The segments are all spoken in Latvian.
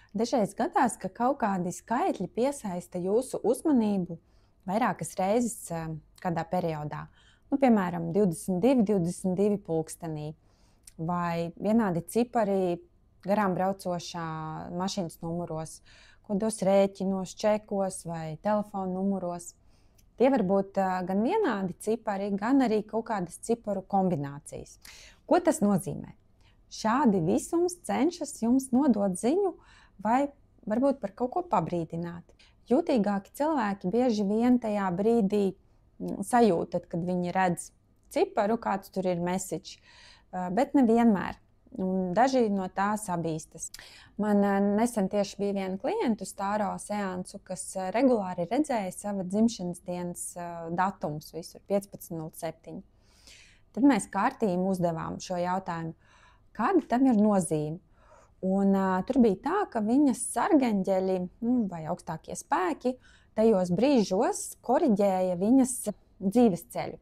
Dažreiz gadās, ka kaut kādi skaitļi piesaista jūsu uzmanību vairākas reizes kādā periodā. Piemēram, 22, 22 pulkstenī vai vienādi cipari garām braucošā mašīnas numuros, kādos rēķinos, čekos vai telefona numuros. Tie var būt gan vienādi cipari, gan arī kaut kādas ciparu kombinācijas. Ko tas nozīmē? Šādi visums cenšas jums nodot ziņu vai varbūt par kaut ko pabrīdināt. Jūtīgāki cilvēki bieži vien tajā brīdī sajūtat, kad viņi redz ciparu, kāds tur ir message, bet nevienmēr. Daži no tā sabīstas. Man nesen tieši bija viena klienta uz tāro seansu, kas regulāri redzēja sava dzimšanas dienas datumus visur 15.07. Tad mēs kārtīgi uzdevām šo jautājumu, kāda tam ir nozīme. Un, tur bija tā, ka viņas sargeņģeļi vai augstākie spēki tajos brīžos koriģēja viņas dzīves ceļu.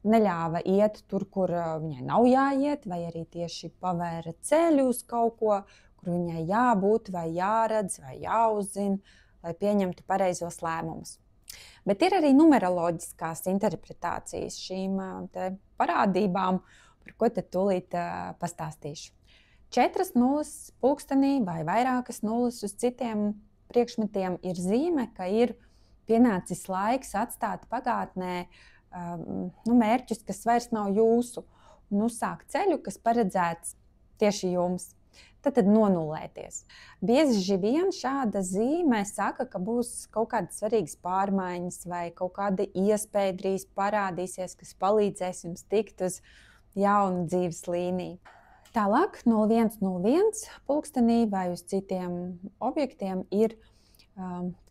Neļāva iet tur, kur viņai nav jāiet, vai arī tieši pavēra ceļu uz kaut ko, kur viņai jābūt, vai jāredz, vai jāuzzina, lai pieņemtu pareizos lēmumus. Bet ir arī numeroloģiskās interpretācijas šīm parādībām, par ko tad tūlīt pastāstīšu. 4 nulles pulkstenī vai vairākas nulles uz citiem priekšmetiem ir zīme, ka ir pienācis laiks atstāt pagātnē mērķus, kas vairs nav jūsu, un uzsākt ceļu, kas paredzēts tieši jums. Tad nonulēties. Bieži vien šāda zīme saka, ka būs kaut kādas svarīgas pārmaiņas vai kaut kāda iespēja drīz parādīsies, kas palīdzēs jums tikt uz jaunu dzīves līniju. Tālāk 01.01 pulkstenī vai uz citiem objektiem ir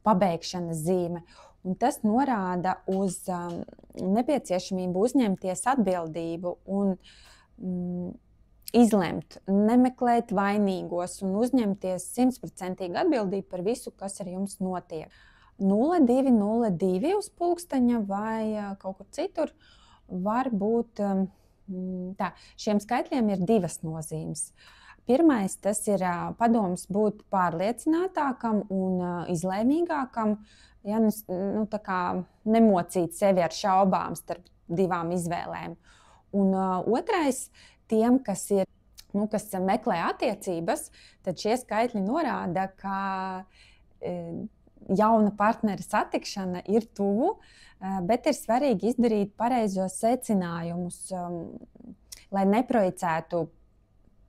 pabeigšanas zīme. Un tas norāda uz nepieciešamību uzņemties atbildību un izlemt, nemeklēt vainīgos un uzņemties 100% atbildību par visu, kas ar jums notiek. 02.02 uz pulksteņa vai kaut kur citur var būt tā. Šiem skaitļiem ir 2 nozīmes. Pirmais, tas ir padoms būt pārliecinātākam un izlēmīgākam, ja tā kā nemocīt sevi ar šaubām starp 2 izvēlēm. Un otrais, tiem, kas meklē attiecības, tad šie skaitļi norāda, ka jauna partnera satikšana ir tuvu, bet ir svarīgi izdarīt pareizos secinājumus, lai neprojicētu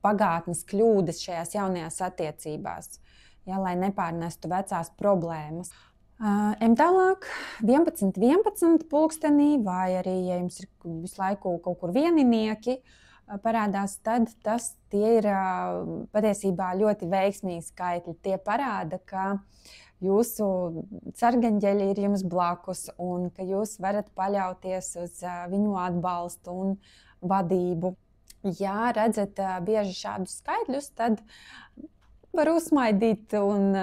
pagātnes kļūdas šajās jaunajās attiecībās, lai nepārnestu vecās problēmas. Ejam tālāk, 11.11 pulkstenī, vai arī, ja jums ir visu laiku kaut kur vieninieki parādās, tad tie ir patiesībā ļoti veiksmīgi skaitļi. Tie parāda, ka jūsu sargeņģeļi ir jums blakus un ka jūs varat paļauties uz viņu atbalstu un vadību. Ja redzat bieži šādus skaitļus, tad var uzsmaidīt un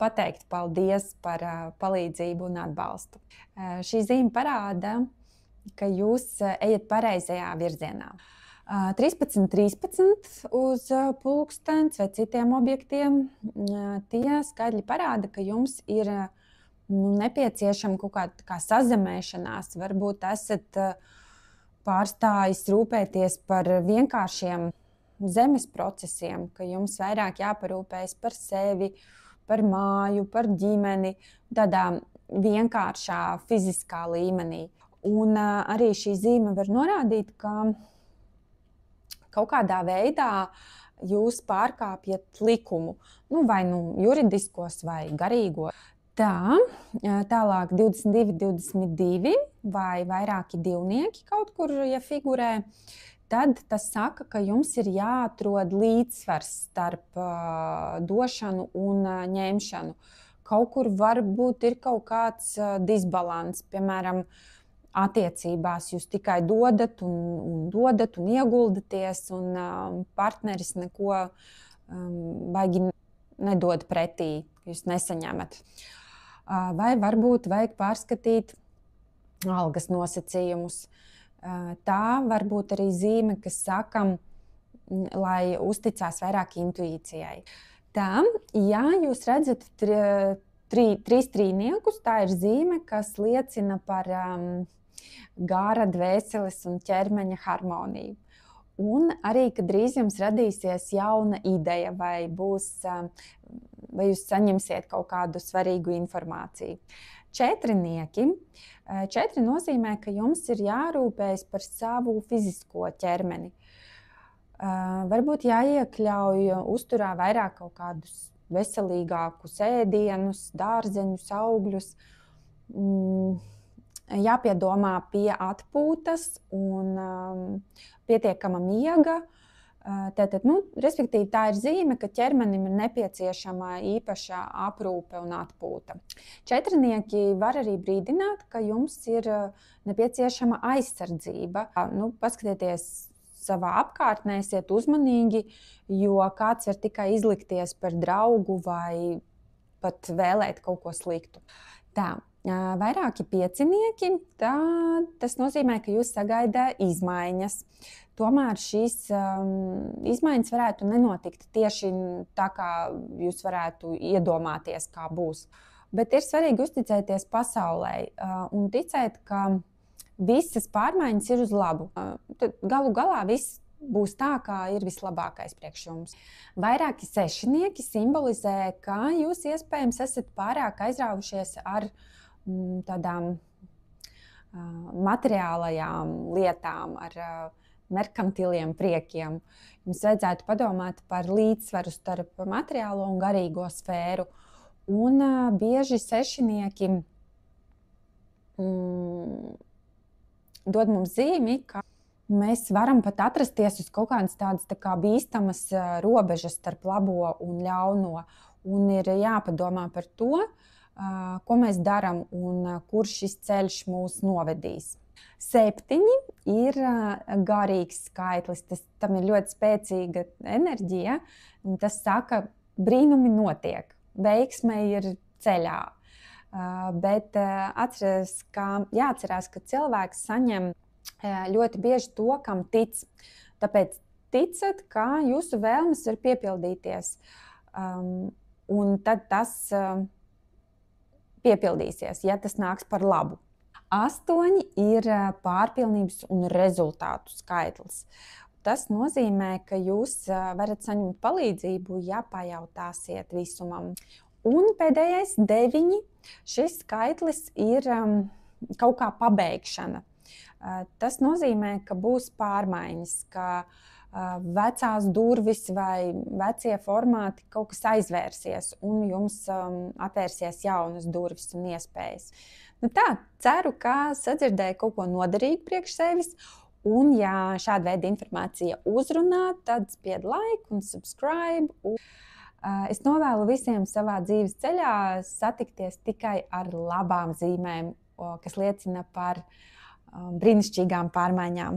pateikt paldies par palīdzību un atbalstu. Šī zīme parāda, ka jūs ejat pareizajā virzienā. 13.13 uz pulkstens vai citiem objektiem, tie skaidri parāda, ka jums ir nepieciešama kaut kāda sazemēšanās. Varbūt esat pārstājis rūpēties par vienkāršiem zemes procesiem, ka jums vairāk jāparūpējas par sevi, par māju, par ģimeni, tādā vienkāršā fiziskā līmenī. Un arī šī zīme var norādīt, ka kaut kādā veidā jūs pārkāpjat likumu, vai juridiskos vai garīgos. Tālāk 22.22 vai vairāki divnieki kaut kur, ja figurē, tad tas saka, ka jums ir jāatrod līdzsvars starp došanu un ņemšanu. Kaut kur varbūt ir kaut kāds disbalans, piemēram, attiecībās jūs tikai dodat un ieguldaties, un partneris neko baigi nedod pretī, jūs nesaņemat. Vai varbūt vajag pārskatīt algas nosacījumus. Tā var būt arī zīme, kas saka, lai uzticās vairāk intuīcijai. Tā, ja jūs redzat trīs trīniekus, tā ir zīme, kas liecina par gāra, dvēseles un ķermeņa harmoniju. Un arī, kad drīz jums radīsies jauna ideja vai jūs saņemsiet kaut kādu svarīgu informāciju. Četrinieki. Četri nozīmē, ka jums ir jārūpējas par savu fizisko ķermeni. Varbūt jāiekļauj uzturā vairāk kaut kādus veselīgākus ēdienus, dārzeņus, augļus. Jāpiedomā pie atpūtas un pietiekama miega. Respektīvi, tā ir zīme, ka ķermenim ir nepieciešama īpaša aprūpe un atpūta. Četrinieki var arī brīdināt, ka jums ir nepieciešama aizsardzība. Paskatieties savā apkārtnē, esiet uzmanīgi, jo kāds var tikai izlikties par draugu vai pat vēlēt kaut ko sliktu. Tā. Vairāki piecinieki, tas nozīmē, ka jūs sagaida izmaiņas. Tomēr šīs izmaiņas varētu nenotikt tieši tā, kā jūs varētu iedomāties, kā būs. Bet ir svarīgi uzticēties pasaulē un ticēt, ka visas pārmaiņas ir uz labu. Galu galā viss būs tā, kā ir vislabākais priekš jums. Vairāki sešinieki simbolizē, ka jūs iespējams esat pārāk aizrāvušies ar tādām materiālajām lietām, ar merkantiliem priekiem. Jums vajadzētu padomāt par līdzsvaru starp materiālo un garīgo sfēru. Un bieži sešinieki dod mums zīmi, ka mēs varam pat atrasties uz kaut kādas tādas tā kā bīstamas robežas starp labo un ļauno. Un ir jāpadomā par to, ko mēs darām un kur šis ceļš mūs novedīs. 7 ir garīgs skaitlis, tam ir ļoti spēcīga enerģija. Tas saka, brīnumi notiek, veiksme ir ceļā. Bet jāatcerās, ka cilvēks saņem ļoti bieži to, kam tic. Tāpēc ticat, ka jūsu vēlmes var piepildīties. Un tad tas piepildīsies, ja tas nāks par labu. 8 ir pārpilnības un rezultātu skaitlis. Tas nozīmē, ka jūs varat saņemt palīdzību, ja pajautāsiet visumam. Un pēdējais 9. Šis skaitlis ir kaut kā pabeigšana. Tas nozīmē, ka būs pārmaiņas, ka vecās durvis vai vecie formāti kaut kas aizvērsies un jums atvērsies jaunas durvis un iespējas. Ceru, ka sadzirdēju kaut ko noderīgu priekš sevis. Un, ja šāda veida informācija uzrunā, tad spied like un subscribe. Es novēlu visiem savā dzīves ceļā satikties tikai ar labām zīmēm, kas liecina par brīnišķīgām pārmaiņām.